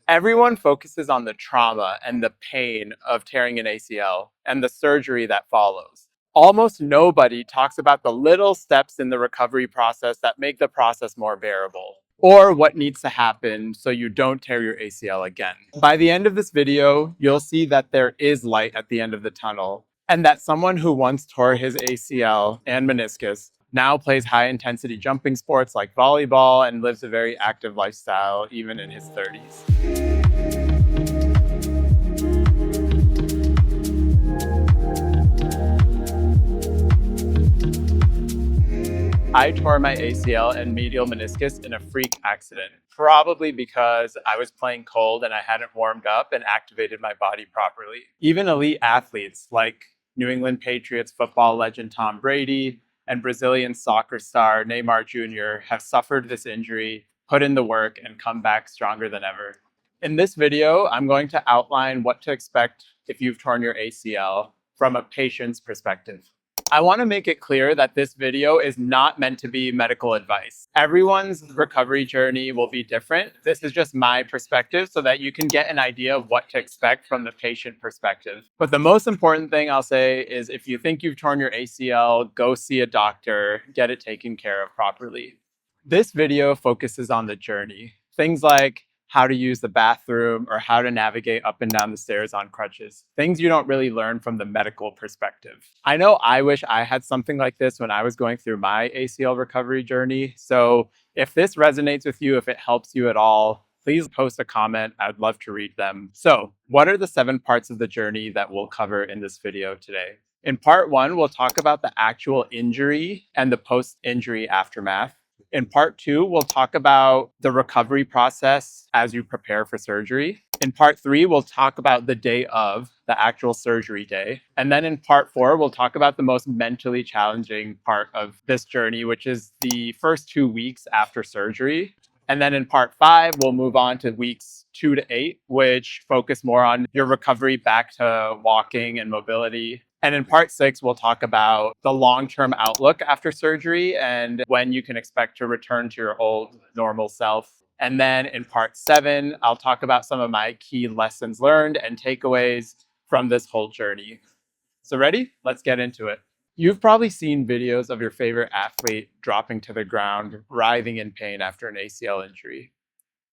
Everyone focuses on the trauma and the pain of tearing an ACL and the surgery that follows. Almost nobody talks about the little steps in the recovery process that make the process more bearable, or what needs to happen so you don't tear your ACL again. By the end of this video, you'll see that there is light at the end of the tunnel, and that someone who once tore his ACL and meniscus now plays high-intensity jumping sports like volleyball and lives a very active lifestyle even in his 30s. I tore my ACL and medial meniscus in a freak accident, probably because I was playing cold and I hadn't warmed up and activated my body properly. Even elite athletes like New England Patriots football legend Tom Brady and Brazilian soccer star Neymar Jr. have suffered this injury, put in the work, and come back stronger than ever. In this video, I'm going to outline what to expect if you've torn your ACL from a patient's perspective. I want to make it clear that this video is not meant to be medical advice. Everyone's recovery journey will be different. This is just my perspective so that you can get an idea of what to expect from the patient perspective. But the most important thing I'll say is if you think you've torn your ACL, go see a doctor, get it taken care of properly. This video focuses on the journey. Things like how to use the bathroom or how to navigate up and down the stairs on crutches. Things you don't really learn from the medical perspective. I know I wish I had something like this when I was going through my ACL recovery journey. So if this resonates with you, if it helps you at all, please post a comment. I'd love to read them. So what are the 7 parts of the journey that we'll cover in this video today? In part 1, we'll talk about the actual injury and the post-injury aftermath. In part 2, we'll talk about the recovery process as you prepare for surgery. In part 3, we'll talk about the day of, the actual surgery day. And then in part 4, we'll talk about the most mentally challenging part of this journey, which is the first 2 weeks after surgery. And then in part 5, we'll move on to weeks 2 to 8, which focus more on your recovery back to walking and mobility. And in part 6, we'll talk about the long-term outlook after surgery and when you can expect to return to your old normal self. And then in part 7, I'll talk about some of my key lessons learned and takeaways from this whole journey. So ready? Let's get into it. You've probably seen videos of your favorite athlete dropping to the ground, writhing in pain after an ACL injury.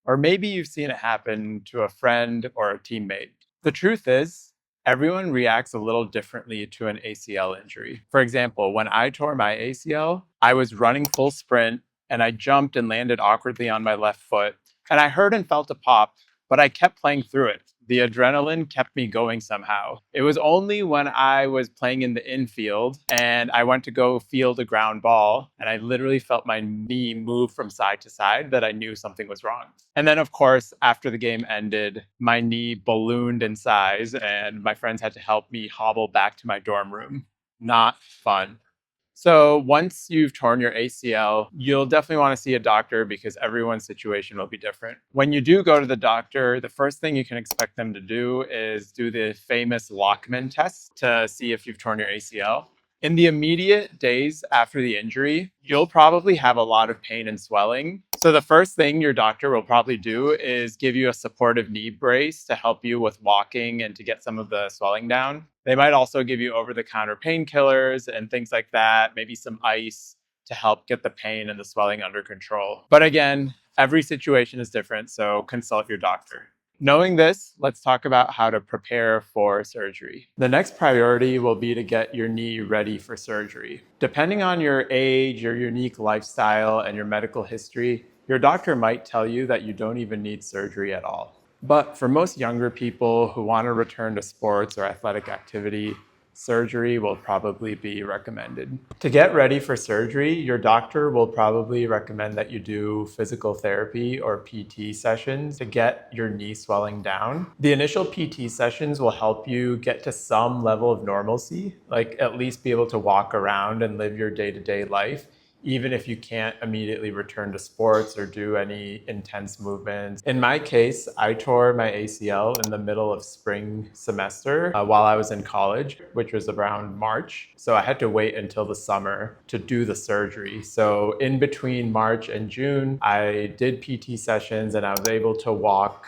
Or maybe you've seen it happen to a friend or a teammate. The truth is, everyone reacts a little differently to an ACL injury. For example, when I tore my ACL, I was running full sprint and I jumped and landed awkwardly on my left foot. And I heard and felt a pop, but I kept playing through it. The adrenaline kept me going somehow. It was only when I was playing in the infield and I went to go field a ground ball and I literally felt my knee move from side to side that I knew something was wrong. And then, of course, after the game ended, my knee ballooned in size and my friends had to help me hobble back to my dorm room. Not fun. So once you've torn your ACL, you'll definitely want to see a doctor because everyone's situation will be different. When you do go to the doctor, the first thing you can expect them to do is do the famous Lockman test to see if you've torn your ACL. In the immediate days after the injury, you'll probably have a lot of pain and swelling. So the first thing your doctor will probably do is give you a supportive knee brace to help you with walking and to get some of the swelling down. They might also give you over-the-counter painkillers and things like that, maybe some ice to help get the pain and the swelling under control. But again, every situation is different, so consult your doctor. Knowing this, let's talk about how to prepare for surgery. The next priority will be to get your knee ready for surgery. Depending on your age, your unique lifestyle, and your medical history, your doctor might tell you that you don't even need surgery at all. But for most younger people who want to return to sports or athletic activity, surgery will probably be recommended. To get ready for surgery, your doctor will probably recommend that you do physical therapy or PT sessions to get your knee swelling down. The initial PT sessions will help you get to some level of normalcy, like at least be able to walk around and live your day-to-day life, even if you can't immediately return to sports or do any intense movements. In my case, I tore my ACL in the middle of spring semester while I was in college, which was around March. So I had to wait until the summer to do the surgery. So in between March and June, I did PT sessions and I was able to walk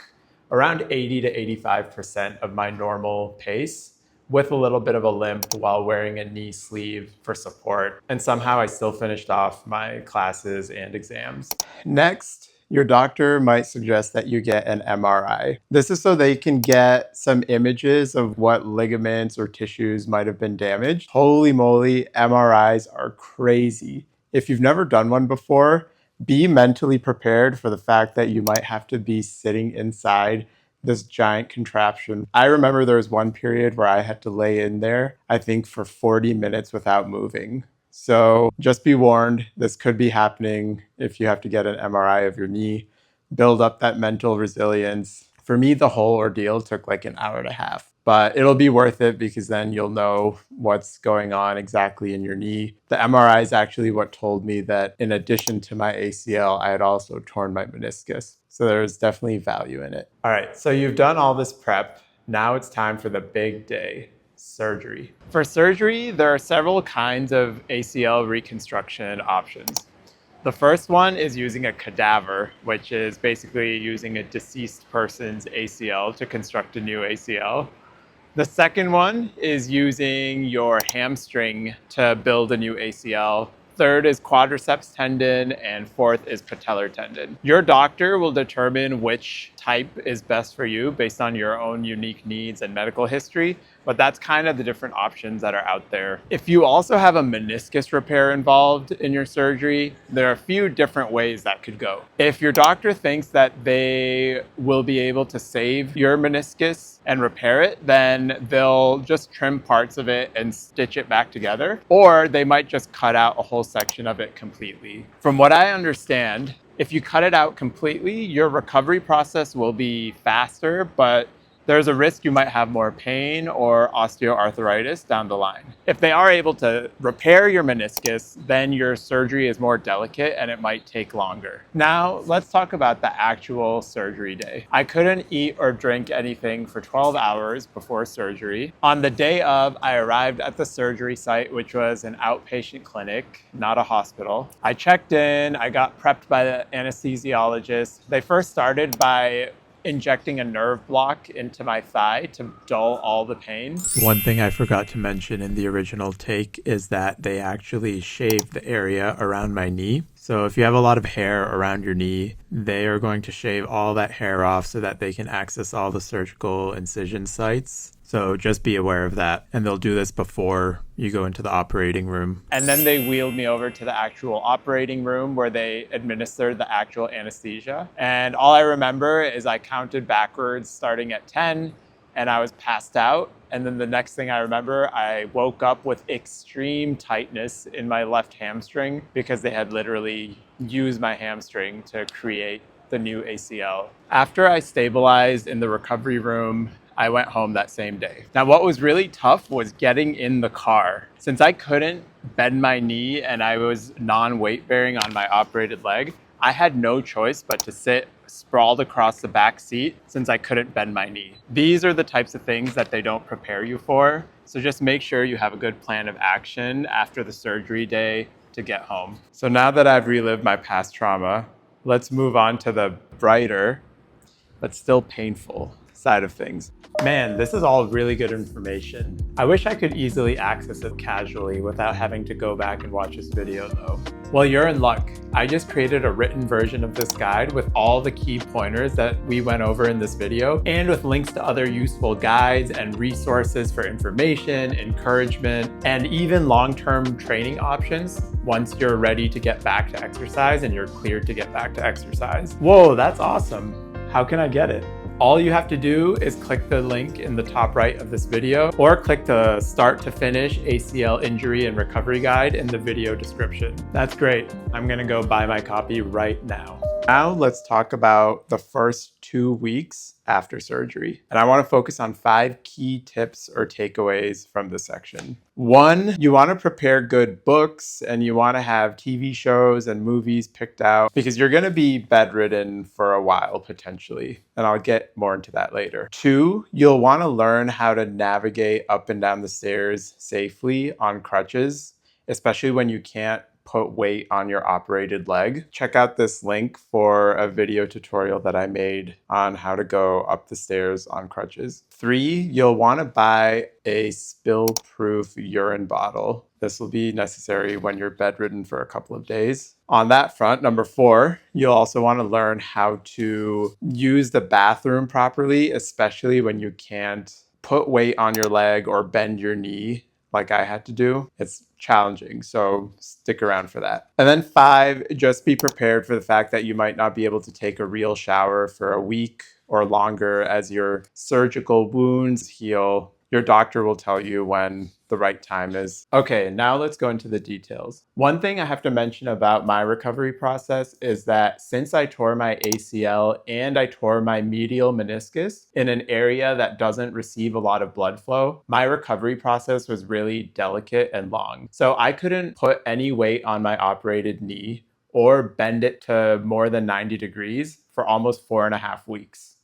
around 80 to 85% of my normal pace, with a little bit of a limp while wearing a knee sleeve for support. And somehow I still finished off my classes and exams. Next, your doctor might suggest that you get an MRI. This is so they can get some images of what ligaments or tissues might have been damaged. Holy moly, MRIs are crazy. If you've never done one before, be mentally prepared for the fact that you might have to be sitting inside this giant contraption. I remember there was one period where I had to lay in there, I think for 40 minutes without moving. So just be warned, this could be happening if you have to get an MRI of your knee. Build up that mental resilience. For me, the whole ordeal took like an hour and a half, but it'll be worth it because then you'll know what's going on exactly in your knee. The MRI is actually what told me that in addition to my ACL, I had also torn my meniscus. So there's definitely value in it. All right, so you've done all this prep. Now it's time for the big day, surgery. For surgery, there are several kinds of ACL reconstruction options. The first one is using a cadaver, which is basically using a deceased person's ACL to construct a new ACL. The second one is using your hamstring to build a new ACL. Third is quadriceps tendon, and fourth is patellar tendon. Your doctor will determine which type is best for you based on your own unique needs and medical history, but that's kind of the different options that are out there. If you also have a meniscus repair involved in your surgery, there are a few different ways that could go. If your doctor thinks that they will be able to save your meniscus and repair it, then they'll just trim parts of it and stitch it back together, or they might just cut out a whole section of it completely. From what I understand, if you cut it out completely, your recovery process will be faster, but there's a risk you might have more pain or osteoarthritis down the line. If they are able to repair your meniscus, then your surgery is more delicate and it might take longer. Now, let's talk about the actual surgery day. I couldn't eat or drink anything for 12 hours before surgery. On the day of, I arrived at the surgery site, which was an outpatient clinic, not a hospital. I checked in, I got prepped by the anesthesiologist. They first started by injecting a nerve block into my thigh to dull all the pain. One thing I forgot to mention in the original take is that they actually shaved the area around my knee. So if you have a lot of hair around your knee, they are going to shave all that hair off so that they can access all the surgical incision sites. So just be aware of that. And they'll do this before you go into the operating room. And then they wheeled me over to the actual operating room where they administered the actual anesthesia. And all I remember is I counted backwards starting at 10 and I was passed out. And then the next thing I remember, I woke up with extreme tightness in my left hamstring because they had literally used my hamstring to create the new ACL. After I stabilized in the recovery room, I went home that same day. Now, what was really tough was getting in the car. Since I couldn't bend my knee and I was non-weight bearing on my operated leg, I had no choice but to sit sprawled across the back seat since I couldn't bend my knee. These are the types of things that they don't prepare you for. So just make sure you have a good plan of action after the surgery day to get home. So now that I've relived my past trauma, let's move on to the brighter, but still painful side of things. Man, this is all really good information. I wish I could easily access it casually without having to go back and watch this video though. Well, you're in luck. I just created a written version of this guide with all the key pointers that we went over in this video and with links to other useful guides and resources for information, encouragement, and even long-term training options once you're ready to get back to exercise and you're cleared to get back to exercise. Whoa, that's awesome. How can I get it? All you have to do is click the link in the top right of this video or click the start to finish ACL injury and recovery guide in the video description. That's great. I'm gonna go buy my copy right now. Now let's talk about the first 2 weeks after surgery. And I want to focus on 5 key tips or takeaways from this section. 1, you want to prepare good books and you want to have TV shows and movies picked out because you're going to be bedridden for a while potentially. And I'll get more into that later. 2, you'll want to learn how to navigate up and down the stairs safely on crutches, especially when you can't put weight on your operated leg, check out this link for a video tutorial that I made on how to go up the stairs on crutches. 3, you'll want to buy a spill-proof urine bottle. This will be necessary when you're bedridden for a couple of days. On that front, number 4, you'll also want to learn how to use the bathroom properly, especially when you can't put weight on your leg or bend your knee like I had to do. It's challenging, so stick around for that. And then 5, just be prepared for the fact that you might not be able to take a real shower for a week or longer as your surgical wounds heal. Your doctor will tell you when the right time is. Okay, now let's go into the details. One thing I have to mention about my recovery process is that since I tore my ACL and I tore my medial meniscus in an area that doesn't receive a lot of blood flow, my recovery process was really delicate and long. So I couldn't put any weight on my operated knee or bend it to more than 90 degrees for almost 4.5 weeks.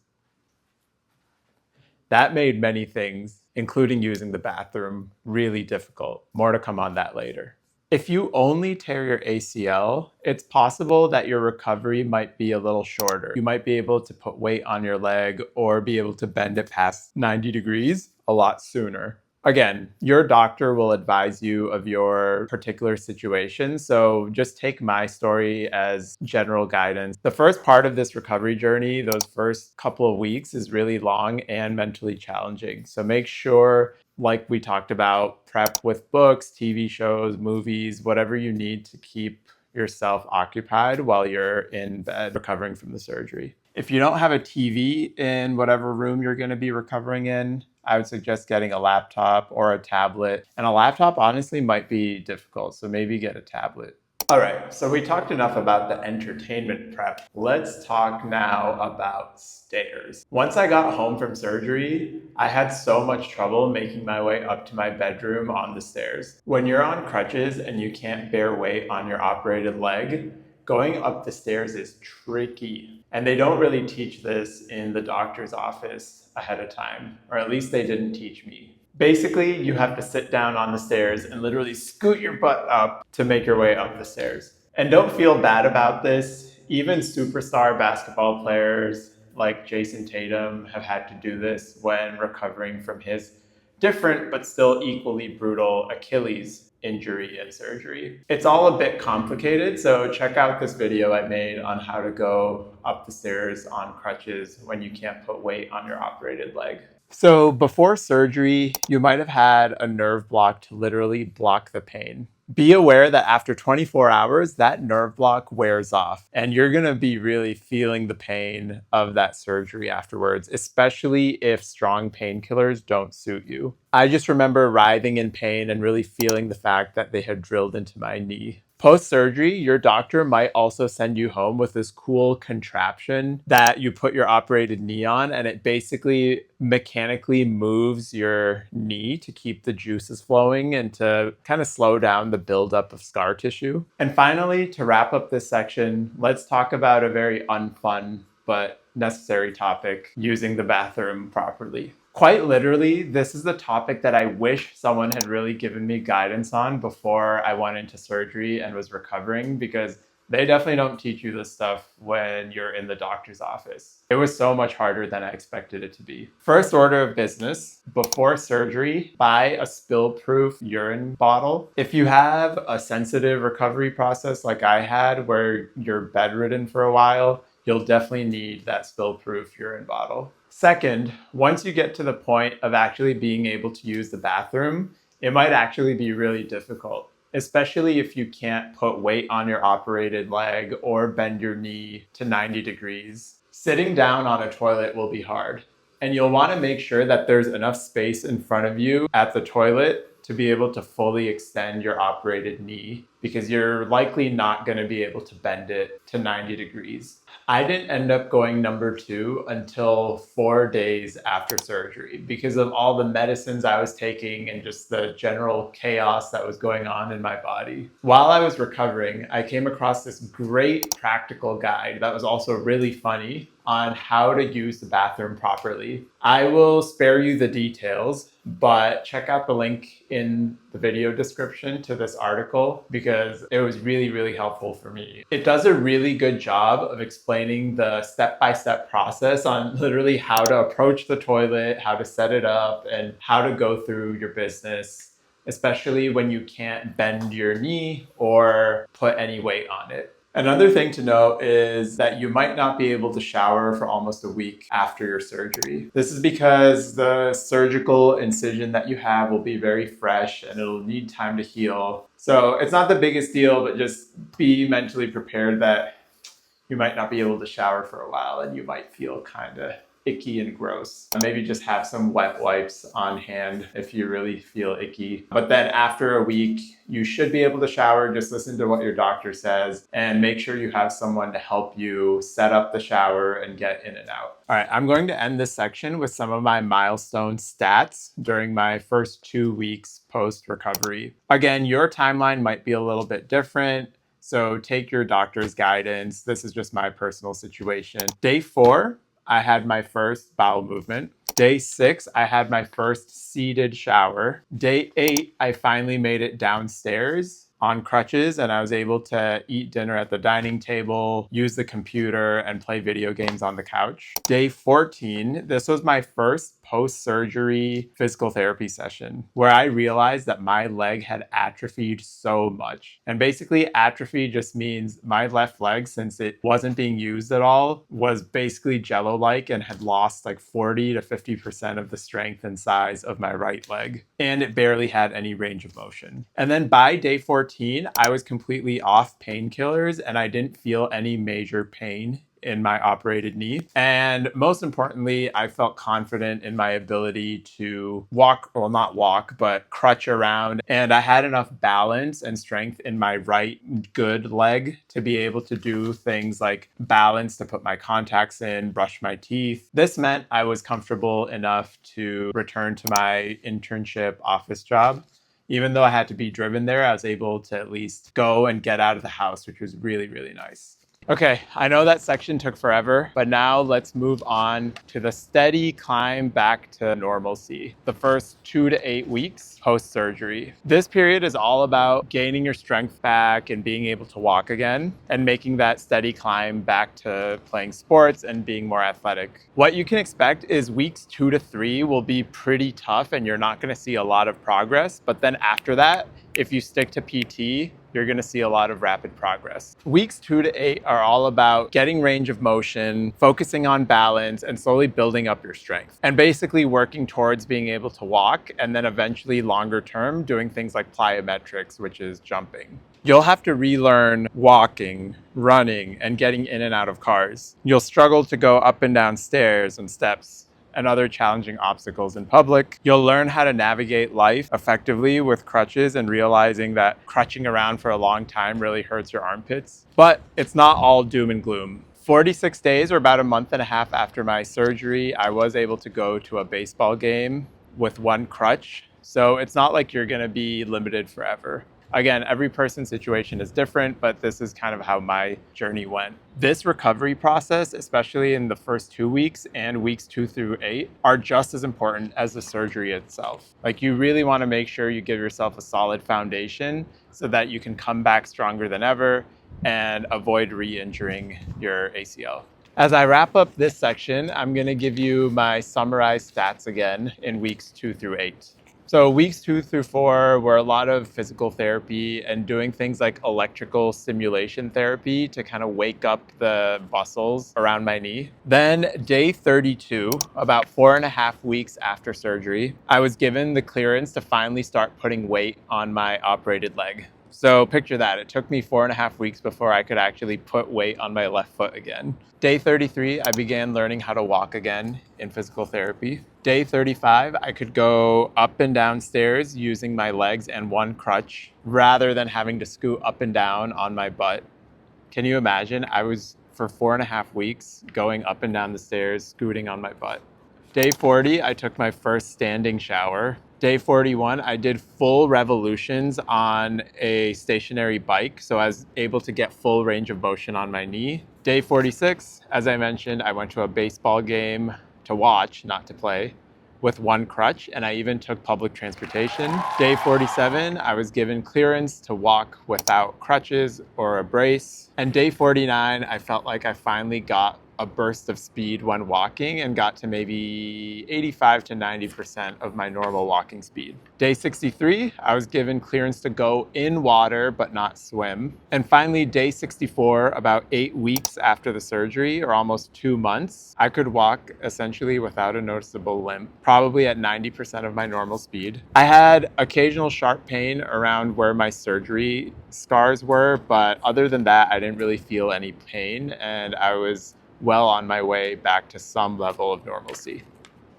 That made many things, including using the bathroom, really difficult. More to come on that later. If you only tear your ACL, it's possible that your recovery might be a little shorter. You might be able to put weight on your leg or be able to bend it past 90 degrees a lot sooner. Again, your doctor will advise you of your particular situation, so just take my story as general guidance. The first part of this recovery journey, those first couple of weeks, is really long and mentally challenging. So make sure, like we talked about, prep with books, TV shows, movies, whatever you need to keep yourself occupied while you're in bed recovering from the surgery. If you don't have a TV in whatever room you're going to be recovering in, I would suggest getting a laptop or a tablet. And a laptop honestly might be difficult, so maybe get a tablet. All right, so we talked enough about the entertainment prep. Let's talk now about stairs. Once I got home from surgery, I had so much trouble making my way up to my bedroom on the stairs. When you're on crutches and you can't bear weight on your operated leg, going up the stairs is tricky. And they don't really teach this in the doctor's office ahead of time, or at least they didn't teach me. Basically, you have to sit down on the stairs and literally scoot your butt up to make your way up the stairs. And don't feel bad about this. Even superstar basketball players like Jason Tatum have had to do this when recovering from his different but still equally brutal Achilles injury and surgery. It's all a bit complicated, so check out this video I made on how to go up the stairs on crutches when you can't put weight on your operated leg. So before surgery, you might have had a nerve block to literally block the pain. Be aware that after 24 hours, that nerve block wears off and you're going to be really feeling the pain of that surgery afterwards, especially if strong painkillers don't suit you. I just remember writhing in pain and really feeling the fact that they had drilled into my knee. Post-surgery, your doctor might also send you home with this cool contraption that you put your operated knee on, and it basically mechanically moves your knee to keep the juices flowing and to kind of slow down the buildup of scar tissue. And finally, to wrap up this section, let's talk about a very unfun but necessary topic: using the bathroom properly. Quite literally, this is the topic that I wish someone had really given me guidance on before I went into surgery and was recovering, because they definitely don't teach you this stuff when you're in the doctor's office. It was so much harder than I expected it to be. First order of business, before surgery, buy a spill-proof urine bottle. If you have a sensitive recovery process like I had, where you're bedridden for a while, you'll definitely need that spill-proof urine bottle. Second, once you get to the point of actually being able to use the bathroom, it might actually be really difficult, especially if you can't put weight on your operated leg or bend your knee to 90 degrees. Sitting down on a toilet will be hard, and you'll want to make sure that there's enough space in front of you at the toilet to be able to fully extend your operated knee, because you're likely not going to be able to bend it to 90 degrees. I didn't end up going number 2 until 4 days after surgery because of all the medicines I was taking and just the general chaos that was going on in my body. While I was recovering, I came across this great practical guide that was also really funny on how to use the bathroom properly. I will spare you the details, but check out the link in the video description to this article, because because it was really, really helpful for me. It does a really good job of explaining the step-by-step process on literally how to approach the toilet, how to set it up, and how to go through your business, especially when you can't bend your knee or put any weight on it. Another thing to note is that you might not be able to shower for almost a week after your surgery. This is because the surgical incision that you have will be very fresh and it'll need time to heal. So it's not the biggest deal, but just be mentally prepared that you might not be able to shower for a while and you might feel kind of icky and gross. Maybe just have some wet wipes on hand if you really feel icky. But then after a week, you should be able to shower. Just listen to what your doctor says and make sure you have someone to help you set up the shower and get in and out. All right, I'm going to end this section with some of my milestone stats during my first 2 weeks post-recovery. Again, your timeline might be a little bit different, so take your doctor's guidance. This is just my personal situation. Day 4, I had my first bowel movement. Day 6, I had my first seated shower. Day 8, I finally made it downstairs on crutches and I was able to eat dinner at the dining table, use the computer, and play video games on the couch. Day 14, this was my first post-surgery physical therapy session where I realized that my leg had atrophied so much. And basically atrophy just means my left leg, since it wasn't being used at all, was basically jello-like and had lost like 40 to 50% of the strength and size of my right leg. And it barely had any range of motion. And then by day 14, I was completely off painkillers and I didn't feel any major pain in my operated knee. And most importantly, I felt confident in my ability to walk, well, not walk, but crutch around. And I had enough balance and strength in my right good leg to be able to do things like balance, to put my contacts in, brush my teeth. This meant I was comfortable enough to return to my internship office job. Even though I had to be driven there, I was able to at least go and get out of the house, which was really, really nice. Okay, I know that section took forever, but now let's move on to the steady climb back to normalcy, the first 2 to 8 weeks post-surgery. This period is all about gaining your strength back and being able to walk again and making that steady climb back to playing sports and being more athletic. What you can expect is weeks 2 to 3 will be pretty tough and you're not gonna see a lot of progress, but then after that, if you stick to PT, you're gonna see a lot of rapid progress. Weeks 2 to 8 are all about getting range of motion, focusing on balance, and slowly building up your strength. And basically working towards being able to walk, and then eventually longer term, doing things like plyometrics, which is jumping. You'll have to relearn walking, running, and getting in and out of cars. You'll struggle to go up and down stairs and steps and other challenging obstacles in public. You'll learn how to navigate life effectively with crutches and realizing that crutching around for a long time really hurts your armpits. But it's not all doom and gloom. 46 days, or about a month and a half after my surgery, I was able to go to a baseball game with one crutch. So it's not like you're gonna be limited forever. Again, every person's situation is different, but this is kind of how my journey went. This recovery process, especially in the first 2 weeks and weeks 2 through 8, are just as important as the surgery itself. Like, you really want to make sure you give yourself a solid foundation so that you can come back stronger than ever and avoid re-injuring your ACL. As I wrap up this section, I'm going to give you my summarized stats again in weeks 2 through 8. So weeks 2 through 4 were a lot of physical therapy and doing things like electrical stimulation therapy to kind of wake up the muscles around my knee. Then day 32, about 4.5 weeks after surgery, I was given the clearance to finally start putting weight on my operated leg. So picture that, it took me 4.5 weeks before I could actually put weight on my left foot again. Day 33, I began learning how to walk again in physical therapy. Day 35, I could go up and down stairs using my legs and one crutch rather than having to scoot up and down on my butt. Can you imagine? I was, for 4.5 weeks, going up and down the stairs, scooting on my butt. Day 40, I took my first standing shower. Day 41, I did full revolutions on a stationary bike, so I was able to get full range of motion on my knee. Day 46, as I mentioned, I went to a baseball game to watch, not to play, with one crutch, and I even took public transportation. Day 47, I was given clearance to walk without crutches or a brace. And day 49, I felt like I finally got a burst of speed when walking and got to maybe 85 to 90% of my normal walking speed. Day 63, I was given clearance to go in water but not swim. And finally, day 64, about 8 weeks after the surgery, or almost 2 months, I could walk essentially without a noticeable limp, probably at 90% of my normal speed. I had occasional sharp pain around where my surgery scars were, but other than that, I didn't really feel any pain, and I was well on my way back to some level of normalcy.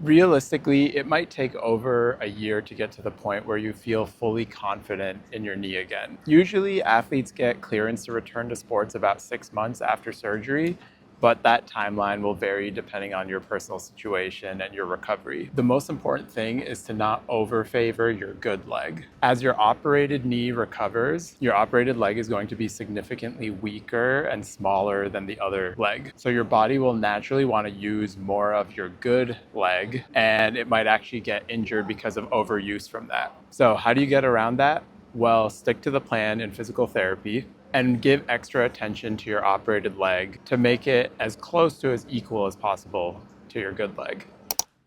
Realistically, it might take over a year to get to the point where you feel fully confident in your knee again. Usually, athletes get clearance to return to sports about 6 months after surgery, but that timeline will vary depending on your personal situation and your recovery. The most important thing is to not overfavor your good leg. As your operated knee recovers, your operated leg is going to be significantly weaker and smaller than the other leg. So your body will naturally want to use more of your good leg, and it might actually get injured because of overuse from that. So how do you get around that? Well, stick to the plan in physical therapy and give extra attention to your operated leg to make it as close to as equal as possible to your good leg.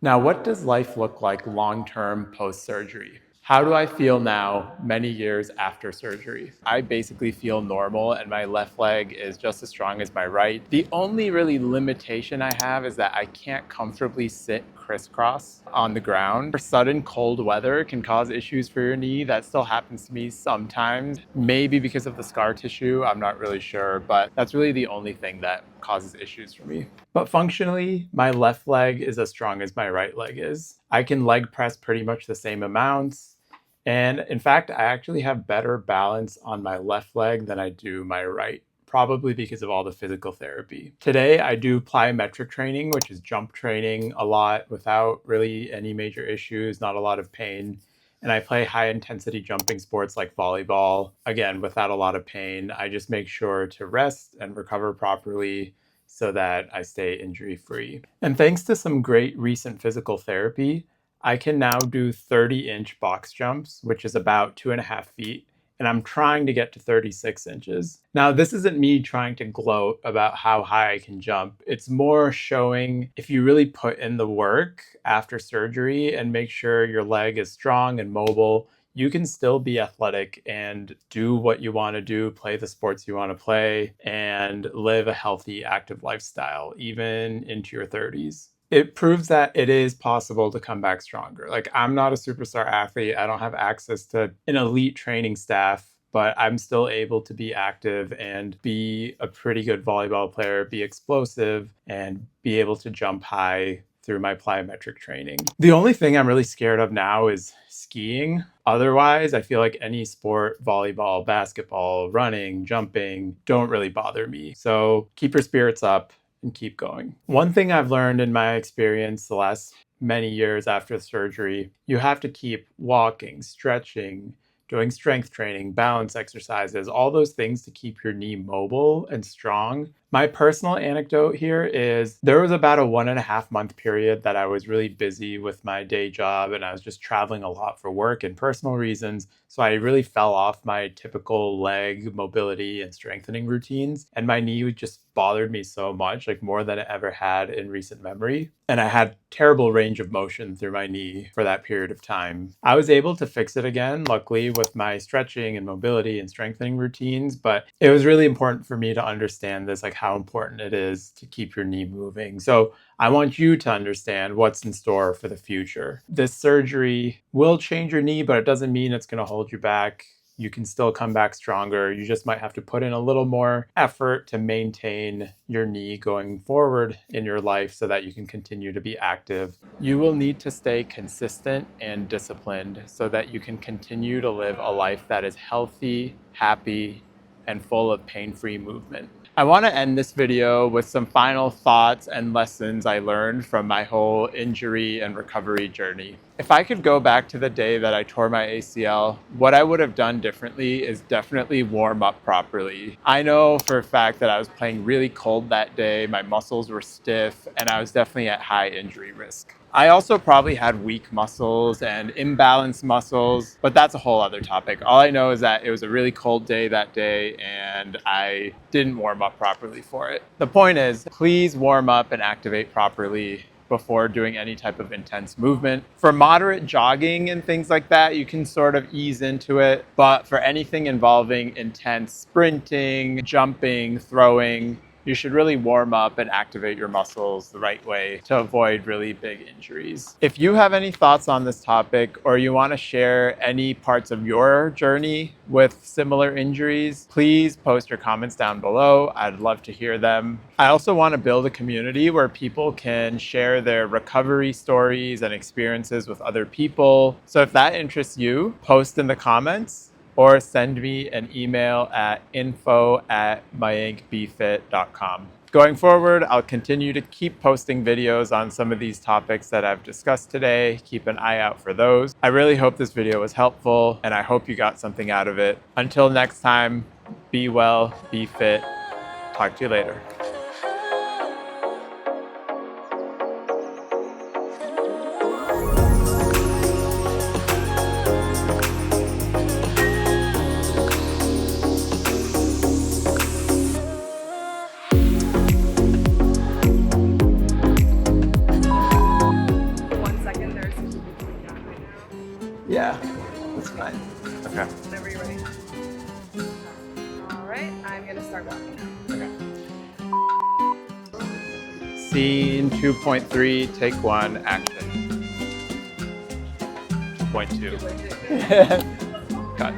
Now, what does life look like long-term post-surgery? How do I feel now, many years after surgery? I basically feel normal, and my left leg is just as strong as my right. The only really limitation I have is that I can't comfortably sit crisscross on the ground. Sudden cold weather can cause issues for your knee. That still happens to me sometimes, maybe because of the scar tissue. I'm not really sure, but that's really the only thing that causes issues for me. But functionally, my left leg is as strong as my right leg is. I can leg press pretty much the same amounts. And in fact, I actually have better balance on my left leg than I do my right, probably because of all the physical therapy. Today, I do plyometric training, which is jump training a lot without really any major issues, not a lot of pain. And I play high intensity jumping sports like volleyball, again, without a lot of pain. I just make sure to rest and recover properly so that I stay injury free. And thanks to some great recent physical therapy, I can now do 30-inch box jumps, which is about 2.5 feet, and I'm trying to get to 36 inches. Now, this isn't me trying to gloat about how high I can jump. It's more showing if you really put in the work after surgery and make sure your leg is strong and mobile, you can still be athletic and do what you want to do, play the sports you want to play, and live a healthy, active lifestyle, even into your 30s. It proves that it is possible to come back stronger. Like, I'm not a superstar athlete. I don't have access to an elite training staff, but I'm still able to be active and be a pretty good volleyball player, be explosive, and be able to jump high through my plyometric training. The only thing I'm really scared of now is skiing. Otherwise, I feel like any sport, volleyball, basketball, running, jumping, don't really bother me. So keep your spirits up and keep going. One thing I've learned in my experience the last many years after surgery, you have to keep walking, stretching, doing strength training, balance exercises, all those things to keep your knee mobile and strong. My personal anecdote here is there was about a 1.5-month period that I was really busy with my day job and I was just traveling a lot for work and personal reasons. So I really fell off my typical leg mobility and strengthening routines. And my knee just bothered me so much, like more than it ever had in recent memory. And I had terrible range of motion through my knee for that period of time. I was able to fix it again, luckily, with my stretching and mobility and strengthening routines. But it was really important for me to understand this, like how important it is to keep your knee moving. So I want you to understand what's in store for the future. This surgery will change your knee, but it doesn't mean it's going to hold you back. You can still come back stronger. You just might have to put in a little more effort to maintain your knee going forward in your life so that you can continue to be active. You will need to stay consistent and disciplined so that you can continue to live a life that is healthy, happy, and full of pain-free movement. I want to end this video with some final thoughts and lessons I learned from my whole injury and recovery journey. If I could go back to the day that I tore my ACL, what I would have done differently is definitely warm up properly. I know for a fact that I was playing really cold that day, my muscles were stiff, and I was definitely at high injury risk. I also probably had weak muscles and imbalanced muscles, but that's a whole other topic. All I know is that it was a really cold day that day and I didn't warm up properly for it. The point is, please warm up and activate properly before doing any type of intense movement. For moderate jogging and things like that, you can sort of ease into it. But for anything involving intense sprinting, jumping, throwing, you should really warm up and activate your muscles the right way to avoid really big injuries. If you have any thoughts on this topic or you want to share any parts of your journey with similar injuries, please post your comments down below. I'd love to hear them. I also want to build a community where people can share their recovery stories and experiences with other people. So if that interests you, post in the comments or send me an email at info@myankbfit.com. Going forward, I'll continue to keep posting videos on some of these topics that I've discussed today. Keep an eye out for those. I really hope this video was helpful and I hope you got something out of it. Until next time, be well, be fit. Talk to you later. Yeah, that's fine. Okay. Whenever you're ready. All right, I'm gonna start walking now. Okay. Scene 2.3, take 1, action. 2.2. Cut.